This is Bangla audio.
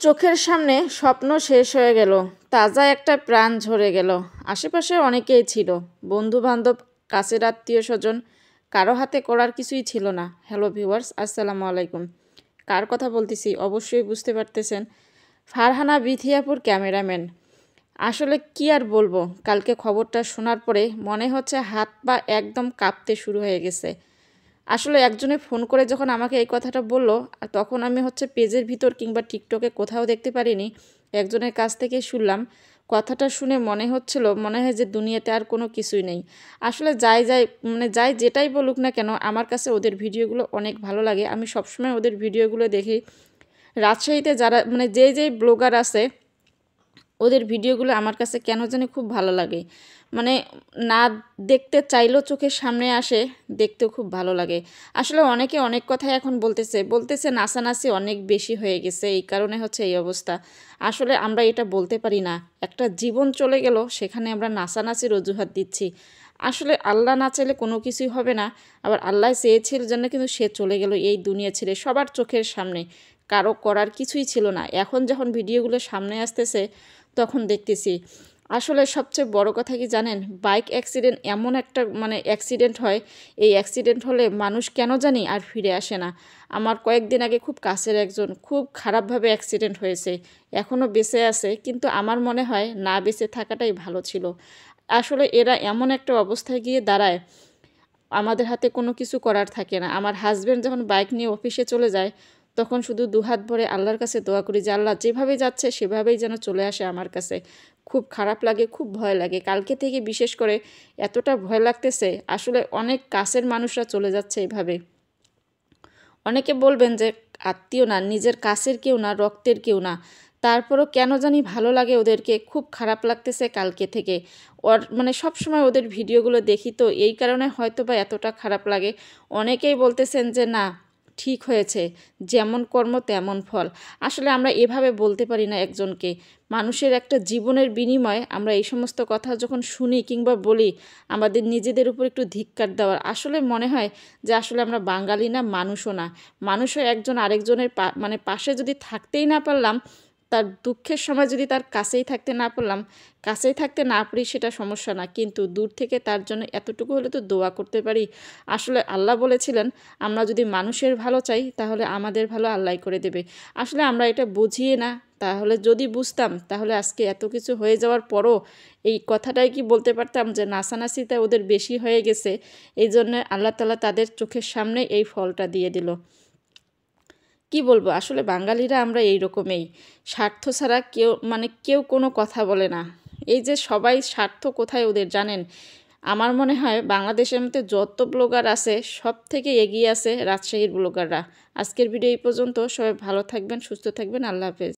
চোখের সামনে স্বপ্ন শেষ হয়ে গেল, তাজা একটা প্রাণ ঝরে গেল। আশেপাশে অনেকেই ছিল, বন্ধু বান্ধব, কাছের আত্মীয় স্বজন, কারো হাতে করার কিছুই ছিল না। হ্যালো ভিউয়ার্স, আসসালামু আলাইকুম। কার কথা বলতেছি অবশ্যই বুঝতে পারতেছেন, ফারহানা বিথিয়াপুর ক্যামেরাম্যান। আসলে কি আর বলবো, কালকে খবরটা শোনার পরে মনে হচ্ছে হাত পা একদম কাঁপতে শুরু হয়ে গেছে। আসলে একজনে ফোন করে যখন আমাকে এই কথাটা বলল, তখন আমি পেজের ভিতর কিংবা টিকটকে কোথাও দেখতে পারিনি, একজনের কাছ থেকে শুনলাম। কথাটা শুনে মনে হয় যে দুনিয়াতে আর কোনো কিছুই নেই। আসলে যাই যেটাই বলুক না কেন, আমার কাছে ওদের ভিডিওগুলো অনেক ভালো লাগে। আমি সবসময় ওদের ভিডিওগুলো দেখি। রাজশাহীতে যারা যেই ব্লগার আছে, ওদের ভিডিওগুলো আমার কাছে কেন জানি খুব ভালো লাগে। মানে না দেখতে চাইলেও চোখের সামনে আসে, দেখতেও খুব ভালো লাগে। আসলে অনেকে অনেক কথাই এখন বলতেছে নাচানাচি অনেক বেশি হয়ে গেছে, এই কারণে এই অবস্থা। আসলে আমরা এটা বলতে পারি না, একটা জীবন চলে গেল, সেখানে আমরা নাচানাচির অজুহাত দিচ্ছি। আসলে আল্লাহ না চাইলে কোনো কিছুই হবে না। আবার আল্লাহ চেয়েছিল জন্য কিন্তু সে চলে গেল এই দুনিয়া ছেড়ে, সবার চোখের সামনে। কারো করার কিছুই ছিল না। এখন যখন ভিডিওগুলো সামনে আসতেছে, তখন দেখতেছি। আসলে সবচেয়ে বড় কথা কি জানেন, বাইক অ্যাক্সিডেন্ট এমন একটা অ্যাক্সিডেন্ট হয়, এই অ্যাক্সিডেন্ট হলে মানুষ কেন জানি আর ফিরে আসে না। আমার কয়েকদিন আগে খুব কাছের একজন খুব খারাপভাবে অ্যাক্সিডেন্ট হয়েছে, এখনও বেঁচে আছে, কিন্তু আমার মনে হয় না বেঁচে থাকাটাই ভালো ছিল। আসলে এরা এমন একটা অবস্থায় গিয়ে দাঁড়ায়, আমাদের হাতে কোনো কিছু করার থাকে না। আমার হাজব্যান্ড যখন বাইক নিয়ে অফিসে চলে যায়, তখন শুধু দুহাত ভরে আল্লাহর কাছে দোয়া করি যে আল্লাহ যেভাবে যাচ্ছে সেভাবেই যেন চলে আসে আমার কাছে। খুব খারাপ লাগে, খুব ভয় লাগে। কালকে থেকে বিশেষ করে এতটা ভয় লাগতেছে, আসলে অনেক কাছের মানুষরা চলে যাচ্ছে এভাবে। অনেকে বলবেন যে আত্মীয় না, নিজের কাছের কেউ না, রক্তের কেউ না, তারপরও কেন জানি ভালো লাগে ওদেরকে। খুব খারাপ লাগতেছে কালকে থেকে। সব সময় ওদের ভিডিওগুলো দেখি, তো এই কারণে হয়তো বা এতটা খারাপ লাগে। অনেকেই বলতেছেন যে না, ঠিক হয়েছে, যেমন কর্ম তেমন ফল। আসলে আমরা এভাবে বলতে পারি না একজনকে। মানুষের একটা জীবনের বিনিময়ে আমরা এই সমস্ত কথা যখন শুনি কিংবা বলি, আমাদের নিজেদের উপর একটু ধিক্কার দেওয়ার। আসলে মনে হয় যে আসলে আমরা বাঙালি না, মানুষও না। মানুষও একজন আরেকজনের পাশে যদি থাকতেই না পারলাম, তার দুঃখের সময় যদি তার কাছেই থাকতে না পারি, সেটা সমস্যা না, কিন্তু দূর থেকে তার জন্য এতটুকু হলে তো দোয়া করতে পারি। আসলে আল্লাহ বলেছিলেন, আমরা যদি মানুষের ভালো চাই তাহলে আমাদের ভালো আল্লাহ করে দেবে। আসলে আমরা এটা বুঝিয়ে না। তাহলে যদি বুঝতাম, তাহলে আজকে এত কিছু হয়ে যাওয়ার পরও এই কথাটাই কি বলতে পারতাম যে নাচানাচিতে ওদের বেশি হয়ে গেছে, এই জন্য আল্লাহ তাআলা তাদের চোখের সামনে এই ফলটা দিয়ে দিল। কি বলবো, আসলে বাঙালিরা আমরা এই রকমই। স্বার্থ ছাড়া কেউ কোনো কথা বলে না। এই যে সবাই স্বার্থ কোথায় ওদের জানেন? আমার মনে হয় বাংলাদেশের মধ্যে যত ব্লগার আছে, সব থেকে এগিয়ে আছে রাজশাহীর ব্লগাররা। আজকের ভিডিও এই পর্যন্ত। সবাই ভালো থাকবেন, সুস্থ থাকবেন। আল্লাহ হাফেজ।